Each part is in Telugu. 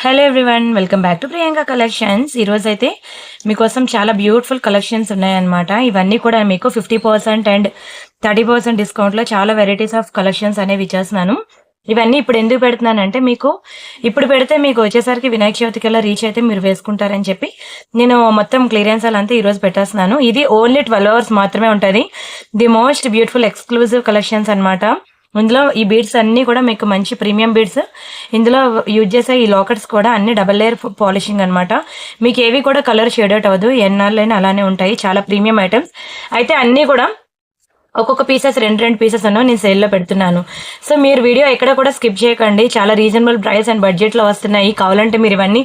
Hello everyone, welcome back to Priyanka collections. ఈరోజు అయితే మీకోసం చాలా బ్యూటిఫుల్ కలెక్షన్స్ ఉన్నాయన్నమాట. ఇవన్నీ కూడా మీకు 50% అండ్ 30% డిస్కౌంట్లో చాలా వెరైటీస్ ఆఫ్ కలెక్షన్స్ అనేవి ఇచ్చేస్తున్నాను. ఇవన్నీ ఇప్పుడు ఎందుకు పెడుతున్నానంటే మీకు ఇప్పుడు పెడితే మీకు వచ్చేసరికి వినాయక చవితికల్లా రీచ్ అయితే మీరు వేసుకుంటారని చెప్పి నేను మొత్తం క్లియరెన్స్ అంతా ఈరోజు పెట్టేస్తున్నాను. ఇది ఓన్లీ 12 hours మాత్రమే ఉంటుంది. The most beautiful exclusive collections అనమాట. ఇందులో ఈ బీడ్స్ అన్నీ కూడా మీకు మంచి ప్రీమియం బీడ్స్. ఇందులో యూజ్ చేసే ఈ లాకెట్స్ కూడా అన్ని డబల్ లేయర్ పాలిషింగ్ అనమాట. మీకు ఏవి కూడా కలర్ షేడ్ అవుట్ అవ్వదు, ఎన్నాళ్ళైనా అలానే ఉంటాయి. చాలా ప్రీమియం ఐటమ్స్ అయితే అన్నీ కూడా ఒక్కొక్క పీసెస్ రెండు పీసెస్ అన్నో నేను సేల్లో పెడుతున్నాను. సో మీరు వీడియో ఎక్కడ కూడా స్కిప్ చేయకండి. చాలా రీజనబుల్ ప్రైస్ అండ్ బడ్జెట్లో వస్తున్నాయి. కావాలంటే మీరు ఇవన్నీ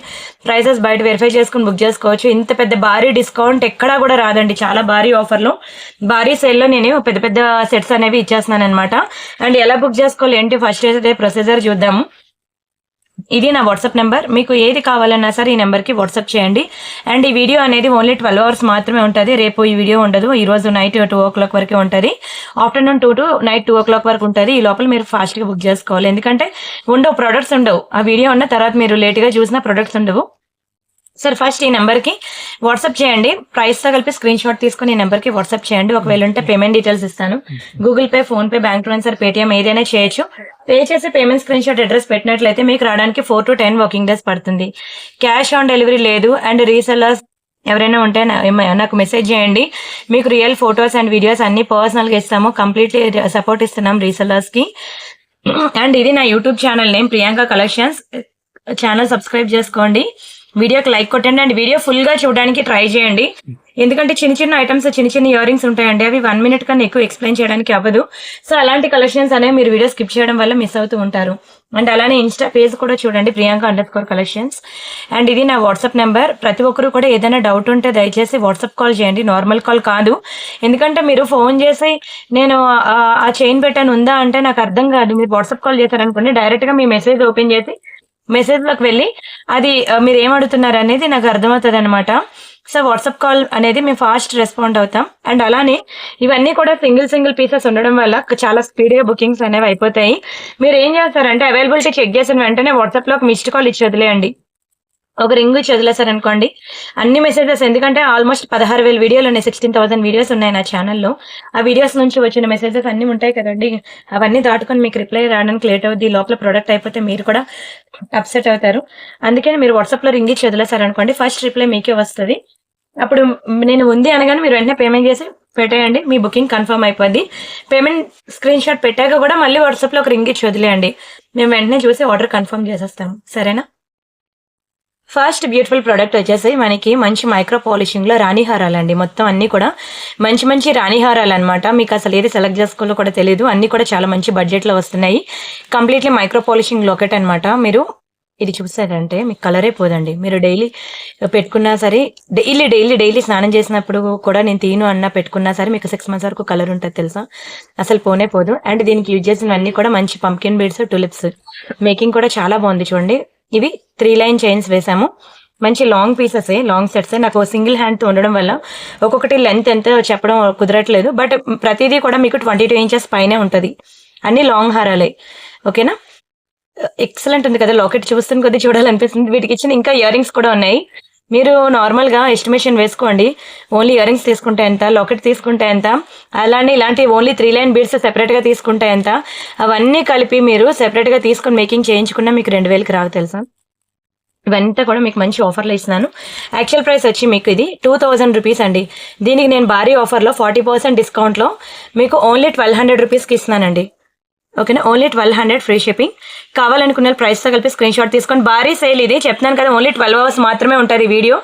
ప్రైసెస్ బయట వెరిఫై చేసుకుని బుక్ చేసుకోవచ్చు. ఇంత పెద్ద భారీ డిస్కౌంట్ ఎక్కడా కూడా రాదండి. చాలా భారీ ఆఫర్లో భారీ సేల్లో నేను పెద్ద పెద్ద సెట్స్ అనేవి ఇచ్చేస్తున్నాను అనమాట. అండ్ ఎలా బుక్ చేసుకోవాలి ఏంటి ఫస్ట్ అయితే ప్రొసీజర్ చూద్దాము. ఇది నా వాట్సాప్ నెంబర్. మీకు ఏది కావాలన్నా సరే ఈ నెంబర్కి వాట్సాప్ చేయండి. అండ్ ఈ వీడియో అనేది ఓన్లీ 12 hours మాత్రమే ఉంటుంది. రేపు ఈ వీడియో ఉండదు. ఈరోజు నైట్ 2 o'clock వరకే ఉంటుంది. ఆఫ్టర్నూన్ 2 to నైట్ 2 o'clock వరకు ఉంటుంది. ఈ లోపల మీరు ఫాస్ట్గా బుక్ చేసుకోవాలి. ఎందుకంటే ప్రొడక్ట్స్ ఉండవు. ఆ వీడియో ఉన్న తర్వాత మీరు లేట్గా చూసిన ప్రొడక్ట్స్ ఉండవు. సార్ ఫస్ట్ ఈ నెంబర్కి వాట్సాప్ చేయండి. ప్రైస్తో కలిపి స్క్రీన్ షాట్ తీసుకుని ఈ నెంబర్కి వాట్సాప్ చేయండి. ఒకవేళ ఉంటే పేమెంట్ డీటెయిల్స్ ఇస్తాను. Google pay, PhonePe, bank transfer, Paytm ఏదైనా చేయొచ్చు. పే చేసి పేమెంట్ స్క్రీన్ షాట్ అడ్రస్ పెట్టినట్లయితే మీకు రావడానికి 4 to 10 working days పడుతుంది. క్యాష్ ఆన్ డెలివరీ లేదు. అండ్ రీసెల్లర్స్ ఎవరైనా ఉంటే నాకు మెసేజ్ చేయండి. మీకు రియల్ ఫొటోస్ అండ్ వీడియోస్ అన్ని పర్సనల్గా ఇస్తాము. కంప్లీట్లీ సపోర్ట్ ఇస్తున్నాం రీసెల్లర్స్కి. అండ్ ఇది నా YouTube channel name Priyanka collections. Channel subscribe చేసుకోండి. వీడియోకి లైక్ కొట్టండి. అండ్ వీడియో ఫుల్ గా చూడడానికి ట్రై చేయండి. ఎందుకంటే చిన్న చిన్న ఐటమ్స్, చిన్న చిన్న ఇయర్ రింగ్స్ ఉంటాయండి. అవి 1 minute కన్నా ఎక్కువ ఎక్స్ప్లెయిన్ చేయడానికి అవ్వదు. సో అలాంటి కలెక్షన్స్ అనేవి మీరు వీడియో స్కిప్ చేయడం వల్ల మిస్ అవుతూ ఉంటారు. అండ్ అలానే ఇన్స్టా పేజ్ కూడా చూడండి, Priyanka_collections. అండ్ ఇది నా వాట్సాప్ నెంబర్. ప్రతి ఒక్కరు కూడా ఏదైనా డౌట్ ఉంటే దయచేసి వాట్సాప్ కాల్ చేయండి, నార్మల్ కాల్ కాదు. ఎందుకంటే మీరు ఫోన్ చేసి నేను ఆ చైన్ పెట్టాను ఉందా అంటే నాకు అర్థం కాదు. మీరు వాట్సాప్ కాల్ చేశారనుకోండి, డైరెక్ట్ గా మీ మెసేజ్ ఓపెన్ చేసి మెసేజ్లోకి వెళ్ళి అది మీరు ఏమడుతున్నారు అనేది నాకు అర్థమవుతుంది అనమాట. సో వాట్సాప్ కాల్ అనేది మేము ఫాస్ట్ రెస్పాండ్ అవుతాం. అండ్ అలానే ఇవన్నీ కూడా సింగిల్ పీసెస్ ఉండడం వల్ల చాలా స్పీడ్గా బుకింగ్స్ అనేవి అయిపోతాయి. మీరు ఏం చేస్తారంటే అవైలబిలిటీ చెక్ చేసిన వెంటనే వాట్సాప్లో ఒక మిస్డ్ కాల్ ఇచ్చి వదిలేయండి. ఒక రింగ్ ఇచ్చి వదిలేసారనుకోండి, అన్ని మెసేజెస్. ఎందుకంటే ఆల్మోస్ట్ 16,000 వీడియోలు ఉన్నాయి, 16,000 వీడియోస్ ఉన్నాయి నా ఛానల్లో. ఆ వీడియోస్ నుంచి వచ్చిన మెసేజెస్ అన్ని ఉంటాయి కదండి. అవన్నీ దాటుకొని మీకు రిప్లై రావడానికి లేట్ అవుద్ది. లోపల ప్రొడక్ట్ అయిపోతే మీరు కూడా అప్సెట్ అవుతారు. అందుకని మీరు వాట్సాప్లో రింగ్ ఇచ్చి వదిలేసారనుకోండి, ఫస్ట్ రిప్లై మీకే వస్తుంది. అప్పుడు నేను ఉంది అనగానే మీరు వెంటనే పేమెంట్ చేసి పెట్టేయండి. మీ బుకింగ్ కన్ఫర్మ్ అయిపోద్ది. పేమెంట్ స్క్రీన్ షాట్ పెట్టాక కూడా మళ్ళీ వాట్సాప్లో ఒక రింగ్ ఇచ్చి వదిలేయండి. మేము వెంటనే చూసి ఆర్డర్ కన్ఫర్మ్ చేసేస్తాము. సరేనా? ఫస్ట్ బ్యూటిఫుల్ ప్రోడక్ట్ వచ్చేసి మనకి మంచి మైక్రో పాలిషింగ్ లో రాణి హారాలండి. మొత్తం అన్ని కూడా మంచి రాణి హారాలు అనమాట. మీకు అసలు ఏది సెలెక్ట్ చేసుకోవాలో కూడా తెలియదు. అన్ని కూడా చాలా మంచి బడ్జెట్ లో వస్తున్నాయి. కంప్లీట్లీ మైక్రో పాలిషింగ్ లోకెట్ అనమాట. మీరు ఇది చూసారంటే మీకు కలరే పోదండి. మీరు డైలీ పెట్టుకున్నా సరే, డైలీ స్నానం చేసినప్పుడు కూడా నేను తీను అన్న పెట్టుకున్నా సరే మీకు 6 months వరకు కలర్ ఉంటుంది తెలుసా. అసలు పోనే పోదు. అండ్ దీనికి యూజ్ చేసినవన్నీ కూడా మంచి పంకిన్ బీడ్స్, టులిప్స్. మేకింగ్ కూడా చాలా బాగుంది చూడండి. ఇవి 3 line చైన్స్ వేసాము. మంచి లాంగ్ పీసెస్, లాంగ్ సెట్స్. నాకు సింగిల్ హ్యాండ్తో ఉండడం వల్ల ఒక్కొక్కటి లెంత్ ఎంత చెప్పడం కుదరట్లేదు. బట్ ప్రతిదీ కూడా మీకు 22 inches పైనే ఉంటుంది. అన్ని లాంగ్ హారాలే. ఓకేనా? ఎక్సలెంట్ ఉంది కదా. లాకెట్ చూస్తున్న కొద్ది చూడాలనిపిస్తుంది. వీటికి ఇచ్చిన ఇంకా ఇయర్ రింగ్స్ కూడా ఉన్నాయి. మీరు నార్మల్గా ఎస్టిమేషన్ వేసుకోండి. ఓన్లీ ఇయర్ రింగ్స్ తీసుకుంటే ఎంత, లాకెట్ తీసుకుంటే ఎంత, అలానే ఇలాంటి ఓన్లీ 3 line బీడ్స్ సెపరేట్గా తీసుకుంటే ఎంత, అవన్నీ కలిపి మీరు సెపరేట్గా తీసుకొని మేకింగ్ చేయించుకున్నా మీకు 2,000కి రావు తెలుసా. ఇవంతా కూడా మీకు మంచి ఆఫర్లో ఇస్తున్నాను. యాక్చువల్ ప్రైస్ వచ్చి మీకు ఇది 2,000 rupees అండి. దీనికి నేను భారీ ఆఫర్లో 40% డిస్కౌంట్లో మీకు ఓన్లీ 1,200 rupeesకి ఇస్తున్నానండి. ఓకేనా? Only 1,200 free shipping. కావాలనుకున్న ప్రైస్తో కలిపి స్క్రీన్ షాట్ తీసుకొని, భారీ సేల్ ఇది చెప్తున్నాను కదా. ఓన్లీ 12 hours మాత్రమే ఉంటుంది వీడియో.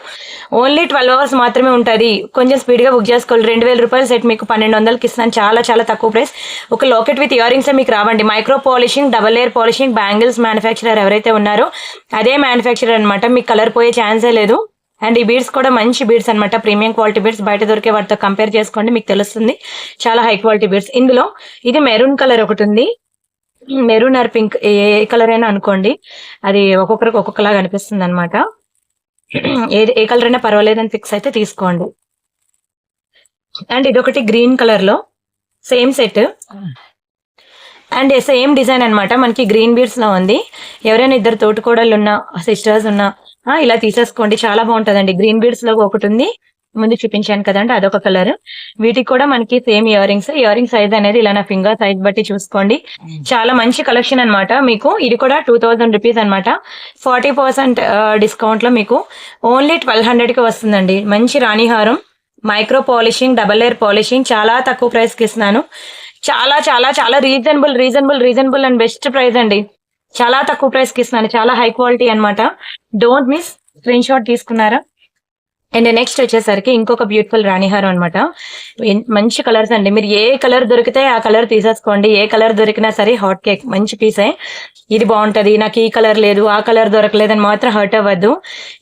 ఓన్లీ 12 hours మాత్రమే ఉంటుంది. కొంచెం స్పీడ్గా బుక్ చేసుకోవాలి. 2,000 రూపాయలు సెట్ మీకు 1,200కి ఇస్తున్నాను. చాలా తక్కువ ప్రైస్. ఒక లాకెట్ విత్ ఇయర్ రింగ్స్ మీకు రావండి. Micro polishing, double layer polishing, bangles manufacturer ఎవరైతే ఉన్నారో అదే మ్యానుఫ్యాక్చరర్ అనమాట. మీకు కలర్ పోయే ఛాన్సే లేదు. అండ్ ఈ బీడ్స్ కూడా మంచి బీడ్స్ అనమాట. Premium quality beads. బయట దొరికే వాటితో కంపేర్ చేసుకోండి, మీకు తెలుస్తుంది. చాలా హై క్వాలిటీ బీడ్స్. ఇందులో ఇది మెరూన్ కలర్ ఒకటి ఉంది. Maroon are pink, A colour అయినా అనుకోండి. అది ఒక్కొక్కరికి ఒక్కొక్కలాగా అనిపిస్తుంది అనమాట. ఏ కలర్ అయినా పర్వాలేదని ఫిక్స్ అయితే తీసుకోండి. అండ్ ఇదొకటి గ్రీన్ కలర్ లో same set. And same design అన్నమాట. మనకి గ్రీన్ బీడ్స్ లో ఉంది. ఎవరైనా ఇద్దరు తోటికోడళ్ళు ఉన్నా, సిస్టర్స్ ఉన్నా ఇలా తీసేసుకోండి. చాలా బాగుంటదండి. గ్రీన్ బీడ్స్ లో ఒకటి ఉంది, ముందు చూపించాను కదండి, అదొక కలర్. వీటికి కూడా మనకి సేమ్ ఇయర్ రింగ్స్ సైజ్ అనేది ఇలా నా ఫింగర్ సైజ్ బట్టి చూసుకోండి. చాలా మంచి కలెక్షన్ అన్నమాట. మీకు ఇది కూడా 2000 రూపీస్ అనమాట. 40% డిస్కౌంట్ లో మీకు ఓన్లీ 1200 కి వస్తుందండి. మంచి రాణిహారం, micro polishing, double layer polishing, చాలా తక్కువ ప్రైస్ కి ఇస్తున్నాను. చాలా చాలా చాలా రీజనబుల్ అండ్ బెస్ట్ ప్రైస్ అండి. చాలా తక్కువ ప్రైస్ కి ఇస్తున్నాను. చాలా హై క్వాలిటీ అన్నమాట. Don't miss. స్క్రీన్ షాట్ తీసుకున్నారా? అండ్ నెక్స్ట్ వచ్చేసరికి ఇంకొక బ్యూటిఫుల్ రాణిహారం అనమాట. మంచి కలర్స్ అండి. మీరు ఏ కలర్ దొరికితే ఆ కలర్ తీసేసుకోండి. ఏ కలర్ దొరికినా సరే హాట్ కేక్, మంచి పీసే. ఇది బాగుంటది, నాకు ఈ కలర్ లేదు, ఆ కలర్ దొరకలేదని మాత్రం హర్ట్ అవ్వద్దు.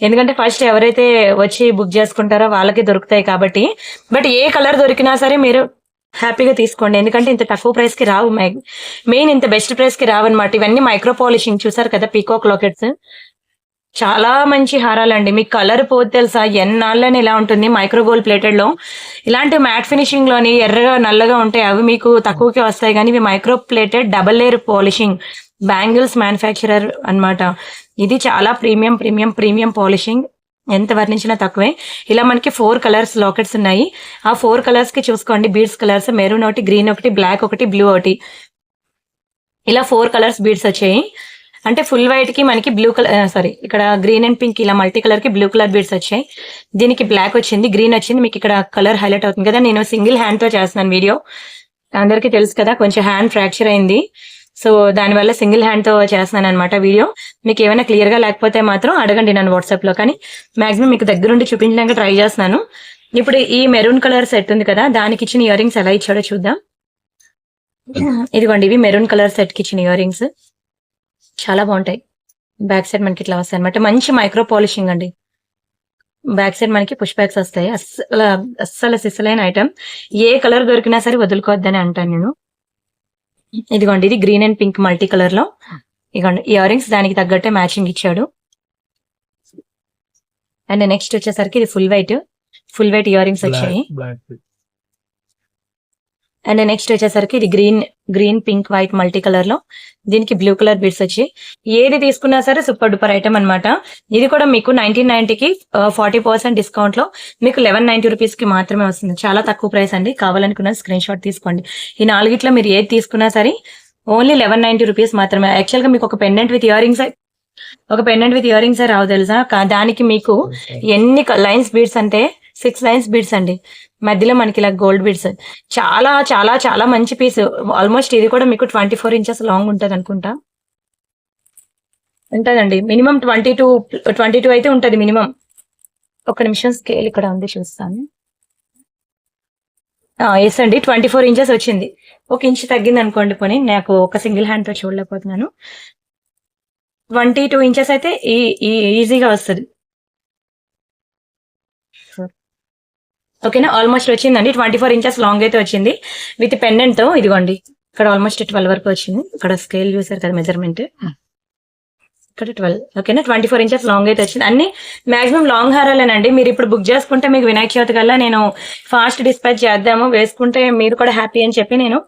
ఎందుకంటే ఫస్ట్ ఎవరైతే వచ్చి బుక్ చేసుకుంటారో వాళ్ళకి దొరుకుతాయి కాబట్టి. బట్ ఏ కలర్ దొరికినా సరే మీరు హ్యాపీగా తీసుకోండి. ఎందుకంటే ఇంత తక్కువ ప్రైస్ కి రావు, మెయిన్ ఇంత బెస్ట్ ప్రైస్ కి రావు అనమాట. ఇవన్నీ మైక్రో పాలిషింగ్ చూసారు కదా, పీకాక్ లాకెట్స్. చాలా మంచి హారాలండి. మీకు కలర్ పోతే తెలుసా, ఎన్నాళ్ళని ఇలా ఉంటుంది. మైక్రో గోల్డ్ ప్లేటెడ్ లో ఇలాంటి మ్యాట్ ఫినిషింగ్ లోని ఎర్రగా నల్లగా ఉంటాయి, అవి మీకు తక్కువకే వస్తాయి. కానీ ఇవి micro plated double layer polishing bangles manufacturer అన్నమాట. ఇది చాలా ప్రీమియం పాలిషింగ్. ఎంత వర్ణించినా తక్కువే. ఇలా మనకి 4 కలర్స్ లాకెట్స్ ఉన్నాయి. ఆ 4 కలర్స్ కి చూసుకోండి బీడ్స్ కలర్స్. మెరూన్ ఒకటి, గ్రీన్ ఒకటి, బ్లాక్ ఒకటి, బ్లూ ఒకటి, ఇలా 4 కలర్స్ బీడ్స్ వచ్చాయి. అంటే ఫుల్ వైట్ కి మనకి బ్లూ కలర్, ఇక్కడ గ్రీన్ అండ్ పింక్ ఇలా మల్టీ కలర్ కి బ్లూ కలర్ బీడ్స్ వచ్చాయి. దీనికి బ్లాక్ వచ్చింది, గ్రీన్ వచ్చింది. మీకు ఇక్కడ కలర్ హైలైట్ అవుతుంది కదా. నేను సింగిల్ హ్యాండ్ తో చేస్తున్నాను వీడియో, అందరికీ తెలుసు కదా, కొంచెం హ్యాండ్ ఫ్రాక్చర్ అయింది. సో దానివల్ల సింగిల్ హ్యాండ్ తో చేస్తున్నాను అనమాట వీడియో. మీకు ఏమైనా క్లియర్ గా లేకపోతే మాత్రం అడగండి నన్ను వాట్సాప్ లో. కానీ మాక్సిమం మీకు దగ్గరుండి చూపించడానికి ట్రై చేస్తున్నాను. ఇప్పుడు ఈ మెరూన్ కలర్ సెట్ ఉంది కదా, దానికి ఇచ్చిన ఇయర్ రింగ్స్ ఎలా ఇచ్చాడో చూద్దాం. ఇదిగోండి, ఇవి మెరూన్ కలర్ సెట్ కి ఇచ్చిన ఇయర్ రింగ్స్. చాలా బాగుంటాయి. బ్యాక్ సైడ్ మనకి ఇట్లా వస్తాయి అనమాట. మంచి మైక్రో పాలిషింగ్ అండి. బ్యాక్ సైడ్ మనకి పుష్ బ్యాక్స్ వస్తాయి. అస్సలు సిస్సలైన ఐటమ్. ఏ కలర్ దొరికినా సరే వదులుకోవద్దని అంటాను నేను. ఇదిగోండి, ఇది green and pink multi colour లో. ఇదిగోండి ఇయర్ రింగ్స్ దానికి తగ్గట్టే మ్యాచింగ్ ఇచ్చాడు. అండ్ నెక్స్ట్ వచ్చేసరికి ఇది ఫుల్ వైట్ ఇయర్ రింగ్స్ వచ్చాయి. అండ్ నెక్స్ట్ వచ్చేసరికి ఇది green pink white multi colour లో, దీనికి బ్లూ కలర్ బీడ్స్ వచ్చి. ఏది తీసుకున్నా సరే సూపర్ డూపర్ ఐటమ్ అనమాట. ఇది కూడా మీకు 1990కి 40% డిస్కౌంట్ లో మీకు 1190 రూపీస్ కి మాత్రమే వస్తుంది. చాలా తక్కువ ప్రైస్ అండి. కావాలనుకున్న స్క్రీన్ షాట్ తీసుకోండి. ఈ 4గిట్లో మీరు ఏది తీసుకున్నా సరే ఓన్లీ 1190 రూపీస్ మాత్రమే. యాక్చువల్ గా మీకు ఒక పెండెంట్ విత్ ఇయర్ రింగ్స్ రావు తెలుసా. దానికి మీకు ఎన్ని లైన్స్ బీడ్స్ అంటే 6 లైన్స్ బీడ్స్ అండి. మధ్యలో మనకి ఇలా గోల్డ్ బీడ్స్. చాలా చాలా చాలా మంచి పీస్. ఆల్మోస్ట్ ఇది కూడా మీకు 24 ఇంచెస్ లాంగ్ ఉంటది అనుకుంటా. ఉంటదండి మినిమం 22 అయితే ఉంటది మినిమం. ఒక నిమిషం, స్కేల్ ఇక్కడ ఉంది చూస్తాను. ఎస్ అండి, 24 ఇంచెస్ వచ్చింది. 1 ఇంచ్ తగ్గింది అనుకోండి. పోనీ నాకు ఒక సింగిల్ హ్యాండ్ తో చూడలేకపోతున్నాను. 22 ఇంచెస్ అయితే ఈజీగా వస్తుంది. ఓకేనా, ఆల్మోస్ట్ వచ్చిందండి. 24 ఇంచెస్ లాంగ్ అయితే వచ్చింది విత్ పెండెంట్ తో. ఇదిగోండి, ఇక్కడ ఆల్మోస్ట్ 12 వరకు వచ్చింది. ఇక్కడ స్కేల్ చూసారు కదా మెజర్మెంట్, ఇక్కడ 12. ఓకేనా, 24 ఇంచెస్ లాంగ్ అయితే వచ్చింది. అన్ని మాక్సిమం లాంగ్ హారాలేనండి. మీరు ఇప్పుడు బుక్ చేసుకుంటే మీకు వినాయక చవితి కల్లా నేను ఫాస్ట్ డిస్పాచ్ చేద్దాము, వేసుకుంటే మీరు కూడా హ్యాపీ అని చెప్పి నేను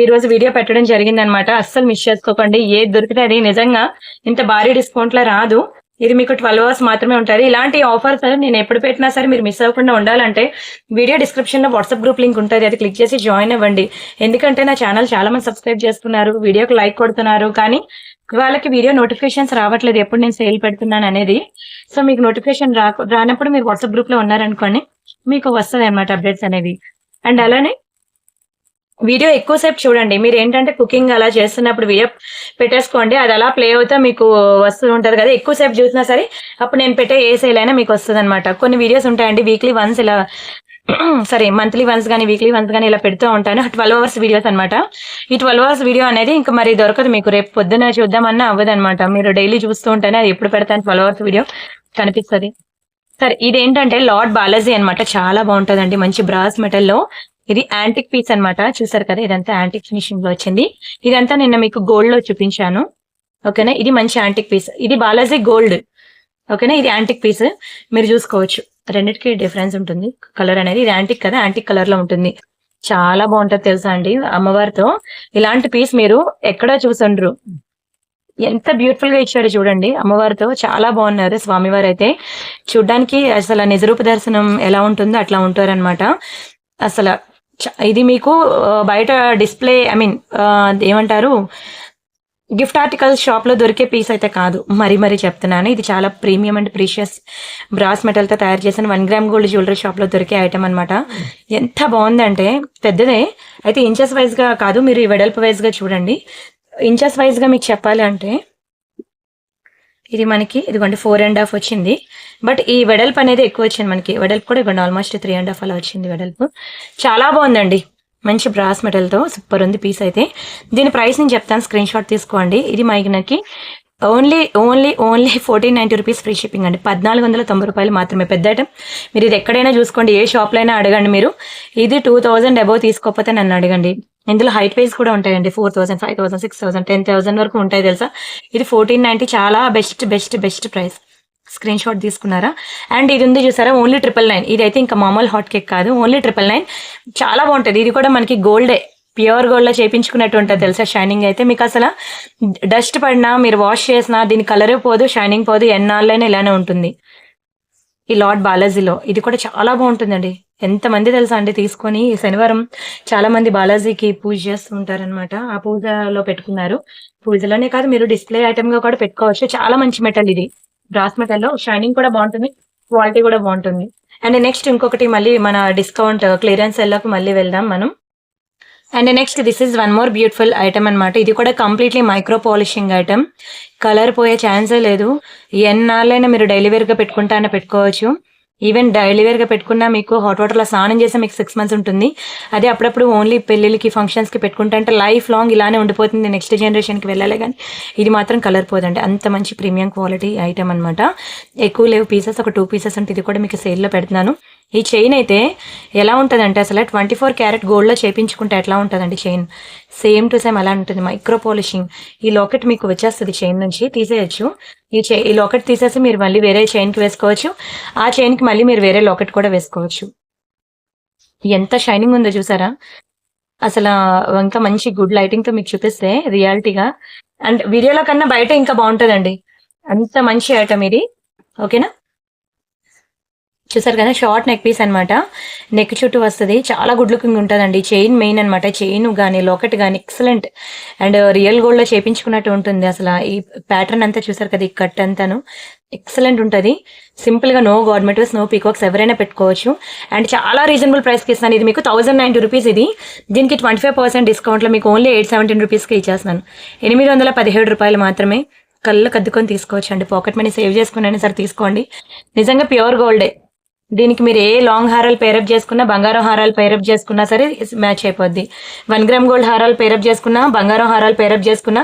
ఈ రోజు వీడియో పెట్టడం జరిగింది అనమాట. అస్సలు మిస్ చేసుకోకండి. ఏది దొరికితే అది. నిజంగా ఇంత భారీ డిస్కౌంట్ లో రాదు. ఇది మీకు 12 అవర్స్ మాత్రమే ఉంటుంది. ఇలాంటి ఆఫర్స్ నేను ఎప్పుడు పెట్టినా సరే మీరు మిస్ అవ్వకుండా ఉండాలంటే వీడియో డిస్క్రిప్షన్ లో వాట్సాప్ గ్రూప్ లింక్ ఉంటుంది, అది క్లిక్ చేసి జాయిన్ అవ్వండి. ఎందుకంటే నా ఛానల్ చాలా మంది సబ్స్క్రైబ్ చేస్తున్నారు, వీడియోకి లైక్ కొడుతున్నారు, కానీ వాళ్ళకి వీడియో నోటిఫికేషన్స్ రావట్లేదు ఎప్పుడు నేను సేల్ పెడుతున్నాను అనేది. సో మీకు నోటిఫికేషన్ రానప్పుడు మీరు వాట్సాప్ గ్రూప్ లో ఉన్నారనుకోండి, మీకు వస్తుంది అనమాట అప్డేట్స్ అనేవి. అండ్ అలానే వీడియో ఎక్కువసేపు చూడండి. మీరు ఏంటంటే కుకింగ్ అలా చేస్తున్నప్పుడు వీడియో పెట్టేసుకోండి, అది అలా ప్లే అవుతా మీకు వస్తూ ఉంటది కదా. ఎక్కువసేపు చూసినా సరే అప్పుడు నేను పెట్టే ఏ సేల్ అయినా మీకు వస్తుంది అనమాట. కొన్ని వీడియోస్ ఉంటాయండి వీక్లీ వన్స్ ఇలా మంత్లీ వన్స్ కానీ వీక్లీ వన్స్ కానీ ఇలా పెడుతూ ఉంటాను. 12 అవర్స్ వీడియోస్ అనమాట. ఈ 12 అవర్స్ వీడియో అనేది ఇంకా మరి దొరకదు మీకు. రేపు పొద్దున చూద్దామన్నా అవ్వదు అనమాట. మీరు డైలీ చూస్తూ ఉంటేనే అది ఎప్పుడు పెడతాను 12 అవర్స్ వీడియో కనిపిస్తుంది. సరే, ఇదేంటంటే లార్డ్ బాలాజీ అనమాట. చాలా బాగుంటదండి, మంచి బ్రాస్ మెటల్ లో. ఇది యాంటిక్ పీస్ అనమాట. చూసారు కదా, ఇదంతా యాంటిక్ ఫినిషింగ్ లో వచ్చింది. ఇదంతా నిన్న మీకు గోల్డ్ లో చూపించాను. ఓకేనా, ఇది మంచి యాంటిక్ పీస్. ఇది బాలాజీ గోల్డ్. ఓకేనా, ఇది యాంటిక్ పీస్. మీరు చూసుకోవచ్చు, రెండింటికి డిఫరెన్స్ ఉంటుంది కలర్ అనేది. ఇది యాంటిక్ కదా, యాంటిక్ కలర్ లో ఉంటుంది. చాలా బాగుంటది తెలుసా అండి అమ్మవారితో. ఇలాంటి పీస్ మీరు ఎక్కడా చూసుండ్రు. ఎంత బ్యూటిఫుల్ గా ఇచ్చాడు చూడండి అమ్మవారితో. చాలా బాగున్నారు స్వామివారు అయితే. చూడ్డానికి అసలు నిజరూప దర్శనం ఎలా ఉంటుందో అట్లా ఉంటారనమాట. అసలు ఇది మీకు బయట డిస్ప్లే ఐ మీన్ ఏమంటారు గిఫ్ట్ ఆర్టికల్ షాప్ లో దొరికే పీస్ అయితే కాదు. మరి చెప్తున్నాను, ఇది చాలా premium and precious brass metal తో తయారు చేసిన 1 గ్రామ్ గోల్డ్ జ్యువెలరీ షాప్ లో దొరికే ఐటమ్ అనమాట. ఎంత బాగుందంటే పెద్దదే అయితే ఇంచెస్ వైజ్ గా కాదు, మీరు ఈ వెడల్పు వైజ్ గా చూడండి. ఇంచెస్ వైజ్ గా మీకు చెప్పాలి అంటే ఇది మనకి ఇదిగోండి 4.5 వచ్చింది. బట్ ఈ వెడల్పు అనేది ఎక్కువ వచ్చింది మనకి. వెడల్పు కూడా ఇవ్వండి ఆల్మోస్ట్ 3.5 అలా వచ్చింది వెడల్పు. చాలా బాగుందండి, మంచి బ్రాస్ మెటల్తో సూపర్ ఉంది పీస్ అయితే. దీని ప్రైస్ నేను చెప్తాను, స్క్రీన్ షాట్ తీసుకోండి. ఇది మనకి ఓన్లీ 1490 రూపీస్ ఫ్రీ షిప్పింగ్ అండి. 1490 రూపాయలు మాత్రమే. పెద్ద ఐటమ్, మీరు ఇది ఎక్కడైనా చూసుకోండి, ఏ షాప్లో అయినా అడగండి మీరు. ఇది 2000 అబౌవ్ తీసుకోకపోతే నన్ను అడగండి. ఇందులో హైట్ వైజ్ కూడా ఉంటాయండి. 4000, 5000, 6000, 10,000 వరకు ఉంటాయి తెలుసా. ఇది 1490, చాలా బెస్ట్ ప్రైస్. స్క్రీన్ షాట్ తీసుకున్నారా? అండ్ ఇది ఉంది చూసారా, ఓన్లీ 999. ఇది అయితే ఇంకా మామూలు హాట్ కేక్ కాదు, ఓన్లీ 999. చాలా బాగుంటుంది. ఇది కూడా మనకి గోల్డే, ప్యూర్ గోల్డ్ లో చేయించుకున్నట్టు ఉంటుంది తెలుసా. షైనింగ్ అయితే మీకు అసలు డస్ట్ పడినా మీరు వాష్ చేసినా దీని కలరే పోదు, షైనింగ్ పోదు, ఎన్నాళ్ళైనా ఇలానే ఉంటుంది. ఈ లార్డ్ బాలాజీలో ఇది కూడా చాలా బాగుంటుందండి. ఎంతమంది తెలుసా అండి తీసుకొని శనివారం చాలా మంది బాలాజీకి పూజ చేస్తూ ఉంటారనమాట. ఆ పూజలో పెట్టుకున్నారు. పూజలోనే కాదు, మీరు డిస్ప్లే ఐటమ్ గా కూడా పెట్టుకోవచ్చు. చాలా మంచి మెటల్ ఇది, బ్రాస్ మెటల్ లో. షైనింగ్ కూడా బాగుంటుంది, క్వాలిటీ కూడా బాగుంటుంది. అండ్ నెక్స్ట్ ఇంకొకటి, మళ్ళీ మన డిస్కౌంట్ క్లియరెన్స్ సెల్లోకి మళ్ళీ వెళ్దాం మనం. And next this is one more beautiful item అనమాట. ఇది కూడా completely micro polishing item. Colour పోయే ఛాన్సే లేదు. ఎన్నాళ్ళైనా మీరు డైలీ వేర్ గా పెట్టుకుంటానే పెట్టుకోవచ్చు. ఈవెన్ డైలీ వేర్ గా పెట్టుకున్నా మీకు హాట్ వాటర్ లో స్నానం చేస్తే మీకు 6 months ఉంటుంది. అదే అప్పుడప్పుడు ఓన్లీ పెళ్లిళ్ళకి ఫంక్షన్స్ కి పెట్టుకుంటా అంటే లైఫ్ లాంగ్ ఇలానే ఉండిపోతుంది, నెక్స్ట్ జనరేషన్ కి వెళ్ళాలి. కానీ ఇది మాత్రం కలర్ పోదండి, అంత మంచి ప్రీమియం క్వాలిటీ ఐటమ్ అనమాట. ఎక్కువ లేవు పీసెస్, ఒక 2 pieces ఉంటుంది. ఇది కూడా మీకు సేల్ లో పెడుతున్నాను. ఈ చైన్ అయితే ఎలా ఉంటుందంటే అసలు 24 క్యారెట్ గోల్డ్ లో చేయించుకుంటే ఎట్లా ఉంటుందండి చైన్, సేమ్ టు సేమ్ అలా ఉంటుంది. Micro polishing. ఈ లాకెట్ మీకు వచ్చేస్తుంది, చైన్ నుంచి తీసేయచ్చు. ఈ లాకెట్ తీసేసి మీరు మళ్ళీ వేరే చైన్ కి వేసుకోవచ్చు. ఆ చైన్ కి మళ్ళీ మీరు వేరే లాకెట్ కూడా వేసుకోవచ్చు. ఎంత షైనింగ్ ఉందో చూసారా అసలు. ఇంకా మంచి గుడ్ లైటింగ్ తో మీకు చూపిస్తే రియాలిటీగా అండ్ వీడియోలో కన్నా బయట ఇంకా బాగుంటుందండి. అంత మంచి ఐటమ్ ఇది. ఓకేనా, చూసారు కదా, షార్ట్ నెక్ పీస్ అనమాట. నెక్ చుట్టూ వస్తుంది, చాలా గుడ్ లుకింగ్ ఉంటుందండి. చైన్ మెయిన్ అనమాట, చైన్ కానీ లాకెట్ కానీ ఎక్సలెంట్ అండ్ రియల్ గోల్డ్ లో చేయించుకున్నట్టు ఉంటుంది. అసలు ఈ ప్యాటర్న్ అంతా చూసారు కదా, ఈ కట్ అంతాను ఎక్సలెంట్ ఉంటుంది. సింపుల్ గా నో గవర్నమెంట్ నో పీకాక్స్, ఎవరైనా పెట్టుకోవచ్చు. అండ్ చాలా రీజనబుల్ ప్రైస్ కి ఇస్తాను. ఇది మీకు 1090 రూపీస్. ఇది దీనికి 25% డిస్కౌంట్ లో మీకు ఓన్లీ 817 రూపీస్ కి ఇచ్చేస్తున్నాను. 817 రూపాయలు మాత్రమే. కళ్ళు కద్దుకొని తీసుకోవచ్చు అండి. పాకెట్ మనీ సేవ్ చేసుకుని అయినా సరే తీసుకోండి. నిజంగా ప్యూర్ గోల్డే. దీనికి మీరు ఏ లాంగ్ హారాలు పేరప్ చేసుకున్నా, బంగారం హారాలు పేరప్ చేసుకున్నా సరే మ్యాచ్ అయిపోద్ది. 1 గ్రామ్ గోల్డ్ హారాలు పేరప్ చేసుకున్నా, బంగారం హారాలు పేరప్ చేసుకున్నా,